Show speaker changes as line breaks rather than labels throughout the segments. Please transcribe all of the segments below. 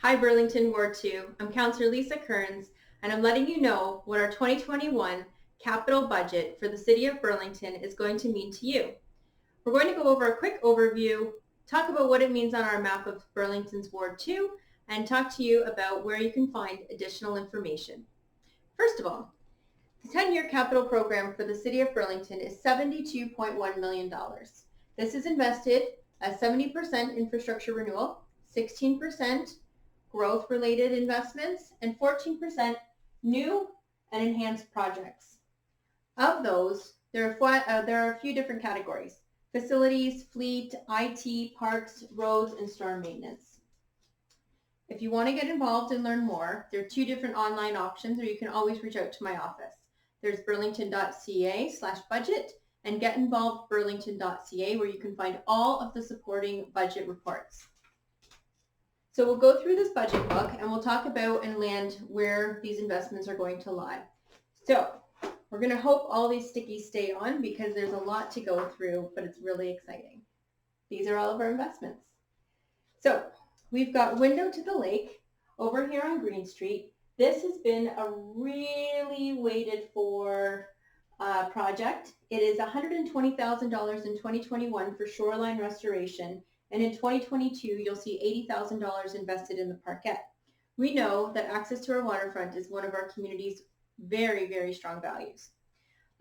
Hi Burlington Ward 2, I'm Councillor Lisa Kearns, and I'm letting you know what our 2021 capital budget for the City of Burlington is going to mean to you. We're going to go over a quick overview, talk about what it means on our map of Burlington's Ward 2, and talk to you about where you can find additional information. First of all, the 10-year capital program for the City of Burlington is $72.1 million. This is invested as 70% infrastructure renewal, 16% growth-related investments, and 14% new and enhanced projects. Of those, there are a few different categories: facilities, fleet, IT, parks, roads, and storm maintenance. If you want to get involved and learn more, there are two different online options, or you can always reach out to my office. There's Burlington.ca/budget and GetInvolvedBurlington.ca, where you can find all of the supporting budget reports. So we'll go through this budget book and we'll talk about and land where these investments are going to lie. So we're going to hope all these stickies stay on because there's a lot to go through, but it's really exciting. These are all of our investments. So we've got Window to the Lake over here on Green Street. This has been a really waited for project. It is $120,000 in 2021 for shoreline restoration. And in 2022, you'll see $80,000 invested in the parkette. We know that access to our waterfront is one of our community's very, very strong values.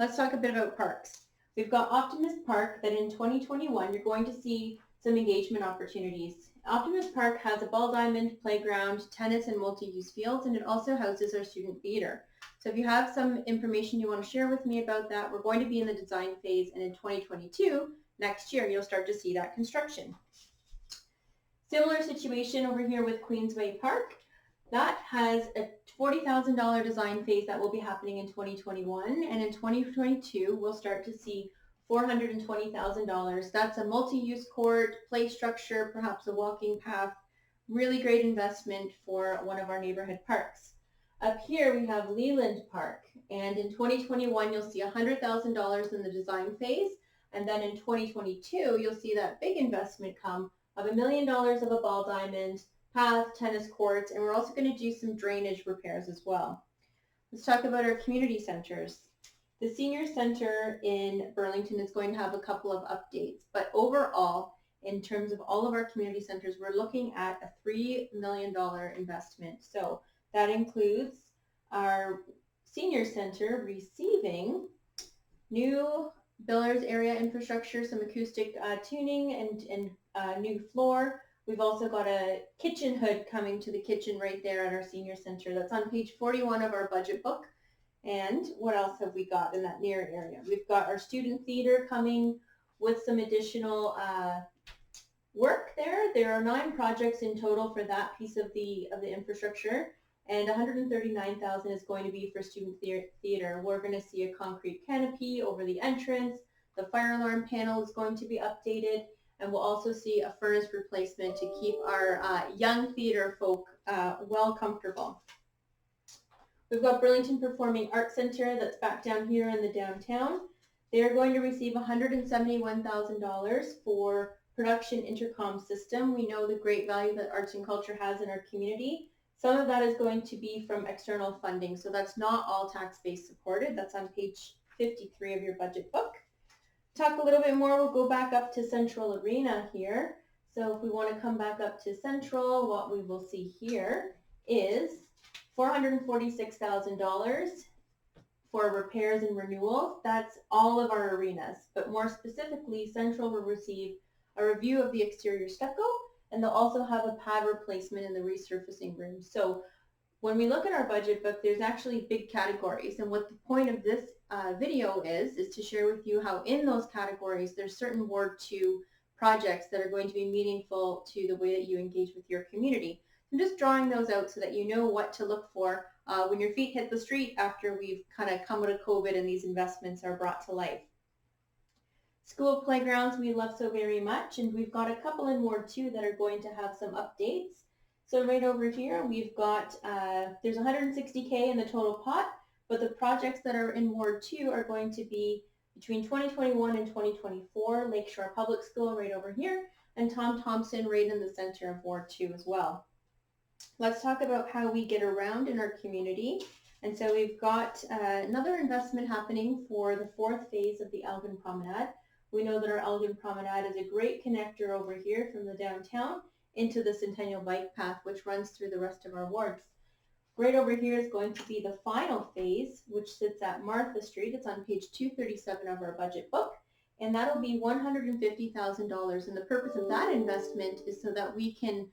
Let's talk a bit about parks. We've got Optimist Park that in 2021, you're going to see some engagement opportunities. Optimist Park has a ball diamond, playground, tennis, and multi-use fields, and it also houses our student theater. So if you have some information you want to share with me about that, we're going to be in the design phase, and in 2022, next year, you'll start to see that construction. Similar situation over here with Queensway Park. That has a $40,000 design phase that will be happening in 2021, and in 2022, we'll start to see $420,000. That's a multi-use court, play structure, perhaps a walking path. Really great investment for one of our neighborhood parks. Up here, we have Leland Park, and in 2021, you'll see $100,000 in the design phase, and then in 2022, you'll see that big investment come of $1 million of a ball diamond, path, tennis courts, and we're also going to do some drainage repairs as well. Let's talk about our community centers. The senior center in Burlington is going to have a couple of updates, but overall, in terms of all of our community centers, we're looking at a $3 million investment. So that includes our senior center receiving new Billards area infrastructure, some acoustic tuning, and new floor. We've also got a kitchen hood coming to the kitchen right there at our senior center. That's on page 41 of our budget book. And what else have we got in that near area? We've got our student theater coming with some additional work there. There are 9 projects in total for that piece of the infrastructure, and $139,000 is going to be for student theater. We're going to see a concrete canopy over the entrance. The fire alarm panel is going to be updated, and we'll also see a furnace replacement to keep our young theater folk well comfortable. We've got Burlington Performing Arts Center that's back down here in the downtown. They're going to receive $171,000 for production intercom system. We know the great value that arts and culture has in our community. Some of that is going to be from external funding, so that's not all tax-based supported. That's on page 53 of your budget book. Talk a little bit more, we'll go back up to Central Arena here. So if we want to come back up to Central, what we will see here is $446,000 for repairs and renewals. That's all of our arenas, but more specifically, Central will receive a review of the exterior stucco, and they'll also have a pad replacement in the resurfacing room. So when we look at our budget book, there's actually big categories, and what the point of this video is to share with you how in those categories there's certain Ward 2 projects that are going to be meaningful to the way that you engage with your community. I'm just drawing those out so that you know what to look for when your feet hit the street after we've kind of come out of COVID and these investments are brought to life. School playgrounds we love so very much, and we've got a couple in Ward 2 that are going to have some updates. So right over here we've got, there's $160K in the total pot, but the projects that are in Ward 2 are going to be between 2021 and 2024, Lakeshore Public School right over here, and Tom Thompson right in the center of Ward 2 as well. let's talk about how we get around in our community. And so we've got another investment happening for the 4th phase of the Elgin Promenade. We know that our Elgin Promenade is a great connector over here from the downtown into the Centennial Bike Path, which runs through the rest of our wards. Right over here is going to be the final phase, which sits at Martha Street. It's on page 237 of our budget book, and that'll be $150,000. And the purpose of that investment is so that we can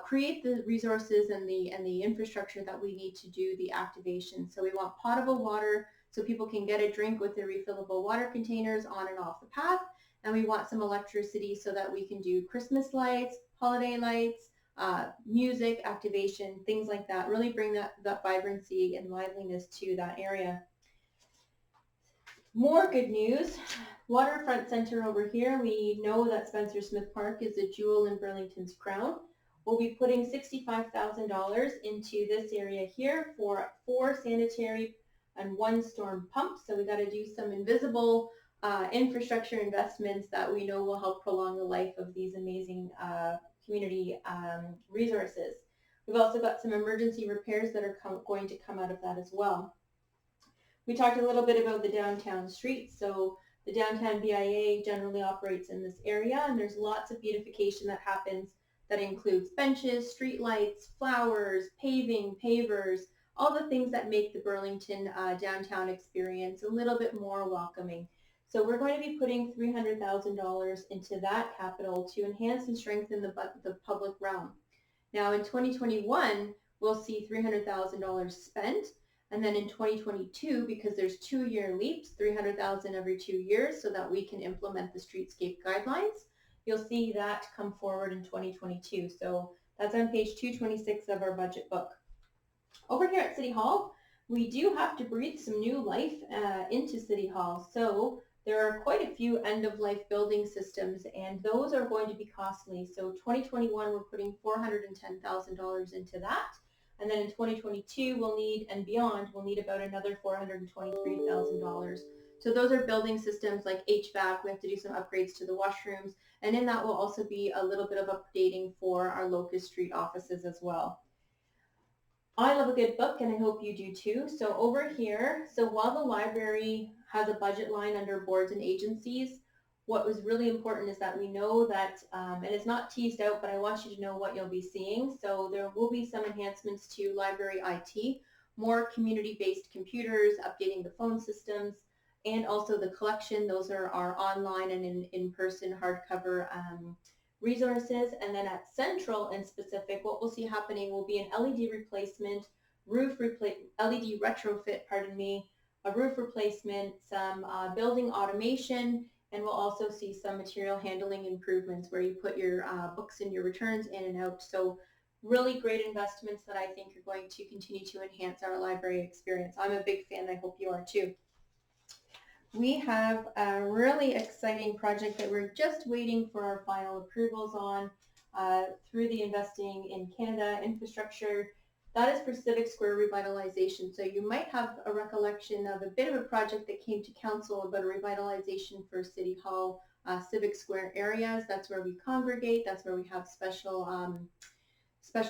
create the resources and the infrastructure that we need to do the activation. So we want potable water so people can get a drink with their refillable water containers on and off the path. And we want some electricity so that we can do Christmas lights, holiday lights, music, activation, things like that. Really bring that vibrancy and liveliness to that area. More good news. Waterfront Center over here. We know that Spencer Smith Park is a jewel in Burlington's crown. We'll be putting $65,000 into this area here for 4 sanitary and 1 storm pump. So we got to do some invisible infrastructure investments that we know will help prolong the life of these amazing community resources. We've also got some emergency repairs that are going to come out of that as well. We talked a little bit about the downtown streets. So the downtown BIA generally operates in this area, and there's lots of beautification that happens that includes benches, street lights, flowers, paving, pavers, all the things that make the Burlington downtown experience a little bit more welcoming. So we're going to be putting $300,000 into that capital to enhance and strengthen the public realm. Now in 2021, we'll see $300,000 spent. And then in 2022, because there's 2-year leaps, $300,000 every 2 years so that we can implement the streetscape guidelines. You'll see that come forward in 2022. So that's on page 226 of our budget book. Over here at City Hall, we do have to breathe some new life into City Hall. So there are quite a few end-of-life building systems, and those are going to be costly. So 2021, we're putting $410,000 into that. And then in 2022, we'll need, and beyond, we'll need about another $423,000. So those are building systems like HVAC. We have to do some upgrades to the washrooms. And in that will also be a little bit of updating for our Locust Street offices as well. I love a good book, and I hope you do too. So over here, so while the library has a budget line under boards and agencies, what was really important is that we know that, and it's not teased out, but I want you to know what you'll be seeing. So there will be some enhancements to library IT, more community-based computers, updating the phone systems, and also the collection. Those are our online and in-person hardcover resources. And then at Central in specific, what we'll see happening will be an LED replacement, LED retrofit, a roof replacement, some building automation, and we'll also see some material handling improvements where you put your books and your returns in and out. So really great investments that I think are going to continue to enhance our library experience. I'm a big fan. I hope you are too. We have a really exciting project that we're just waiting for our final approvals on through the Investing in Canada infrastructure. That is for Civic Square revitalization. So you might have a recollection of a bit of a project that came to council about a revitalization for City Hall, Civic Square areas. That's where we congregate. That's where we have special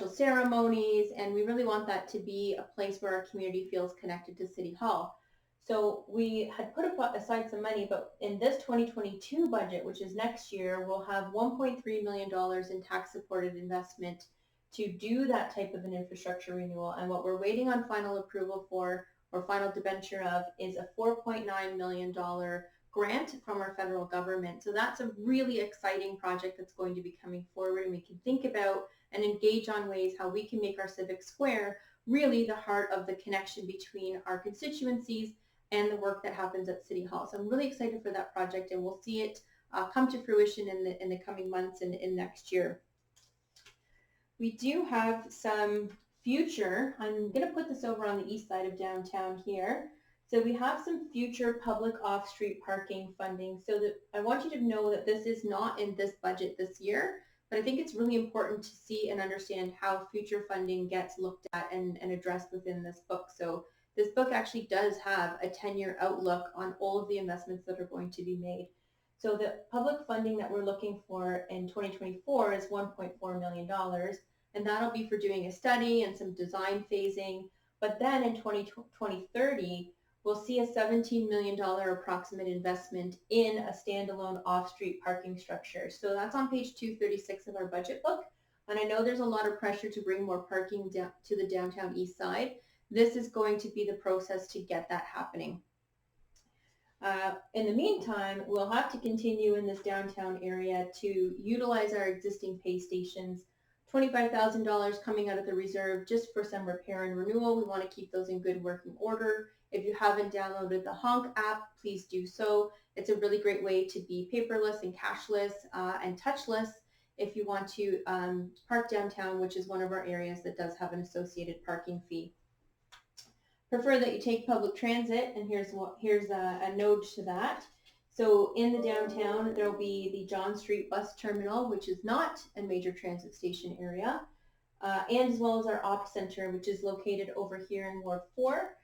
ceremonies, and we really want that to be a place where our community feels connected to City Hall. So we had put aside some money, but in this 2022 budget, which is next year, we'll have $1.3 million in tax-supported investment to do that type of an infrastructure renewal. And what we're waiting on final approval for, or final debenture of, is a $4.9 million grant from our federal government. So that's a really exciting project that's going to be coming forward, and we can think about and engage on ways how we can make our Civic Square really the heart of the connection between our constituencies and the work that happens at City Hall. So I'm really excited for that project, and we'll see it come to fruition in the coming months and in next year. We do have some future, I'm going to put this over on the east side of downtown here. So we have some future public off-street parking funding. So that I want you to know that this is not in this budget this year, but I think it's really important to see and understand how future funding gets looked at and addressed within this book. So this book actually does have a 10-year outlook on all of the investments that are going to be made. So the public funding that we're looking for in 2024 is $1.4 million. and that'll be for doing a study and some design phasing. But then in 2030, we'll see a $17 million approximate investment in a standalone off-street parking structure. So that's on page 236 of our budget book. And I know there's a lot of pressure to bring more parking down to the downtown east side. This is going to be the process to get that happening. In the meantime, we'll have to continue in this downtown area to utilize our existing pay stations. $25,000 coming out of the reserve just for some repair and renewal. We want to keep those in good working order. If you haven't downloaded the Honk app, please do so. It's a really great way to be paperless and cashless and touchless if you want to park downtown, which is one of our areas that does have an associated parking fee. Prefer that you take public transit, and here's a node to that. So in the downtown, there will be the John Street bus terminal, which is not a major transit station area, and as well as our Op Center, which is located over here in Ward 4.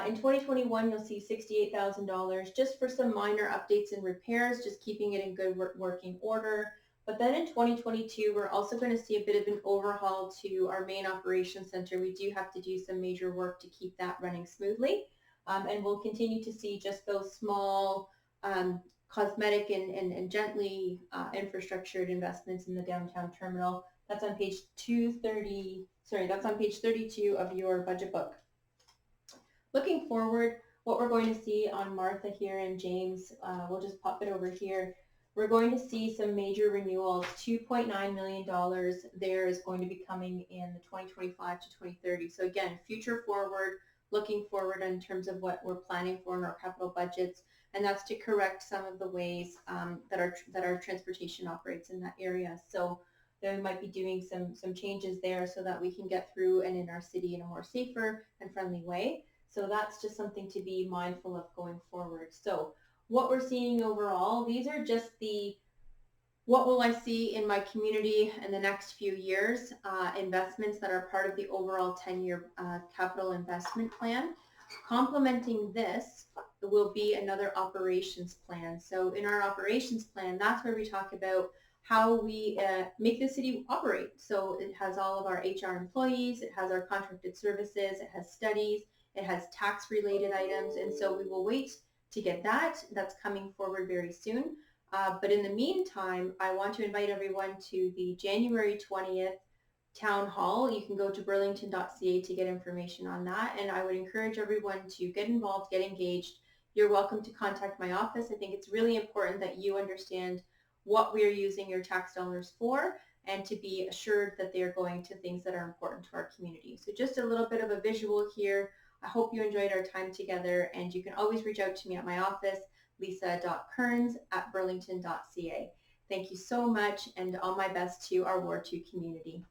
In 2021, you'll see $68,000 just for some minor updates and repairs, just keeping it in good working order. But then in 2022, we're also going to see a bit of an overhaul to our main operations center. We do have to do some major work to keep that running smoothly. And we'll continue to see just those small cosmetic and gently infrastructured investments in the downtown terminal. That's on page 32 of your budget book. Looking forward, what we're going to see on Martha here and James, we'll just pop it over here. We're going to see some major renewals. $2.9 million there is going to be coming in the 2025 to 2030. So again, future forward, looking forward in terms of what we're planning for in our capital budgets, and that's to correct some of the ways that our transportation operates in that area. So we might be doing some changes there so that we can get through and in our city in a more safer and friendly way. So that's just something to be mindful of going forward. So what we're seeing overall, these are just what will I see in my community in the next few years, investments that are part of the overall 10-year capital investment plan. Complementing this will be another operations plan. So in our operations plan, that's where we talk about how we make the city operate. So it has all of our HR employees, it has our contracted services, it has studies, it has tax related items, and so we will wait to get that. That's coming forward very soon. But in the meantime, I want to invite everyone to the January 20th town hall. You can go to Burlington.ca to get information on that. And I would encourage everyone to get involved, get engaged. You're welcome to contact my office. I think it's really important that you understand what we are using your tax dollars for and to be assured that they are going to things that are important to our community. So just a little bit of a visual here. I hope you enjoyed our time together, and you can always reach out to me at my office, lisa.kearns@burlington.ca. Thank you so much, and all my best to our Ward 2 community.